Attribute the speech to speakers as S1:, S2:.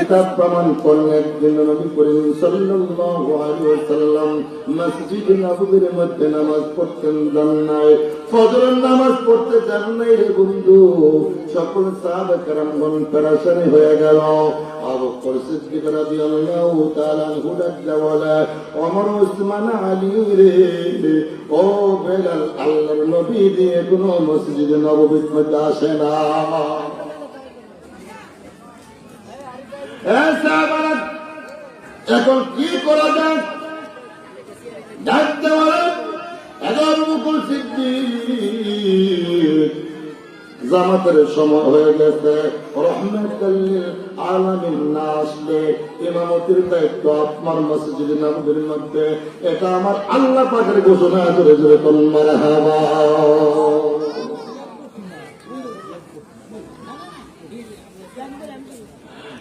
S1: কিতাব প্রমাণ করেন একদিন নবী করিম সাল্লাল্লাহু আলাইহি ওয়াসাল্লাম মসজিদ নববীর মধ্যে নামাজ পড়তেন যান নাই, ফজরের নামাজ পড়তে যান নাই রে বন্ধু। সকল সাহাবা কেরামগণ পেরেশানি হয়ে গেল। আবু বকর সিদ্দিক রাদিয়াল্লাহু তাআলা আনহু বলে, ওমর ওসমান আলী রে, ও বেলাল, আল্লাহর নবী দিয়ে কোন মসজিদে নববীর মধ্যে আসে না। এখন কি করা যায়? ডাকতে বলে আবু বকর সিদ্দিক, জামাতের সময় হয়ে গেছে, রহমাতুল লিল আলামিন না আসলে ইমামতির দায়িত্ব আপনার মসজিদে নববীর মধ্যে। এটা আমার আল্লাহ পাকের ঘোষণা। জোরে জোরে বলুন মারহাবা।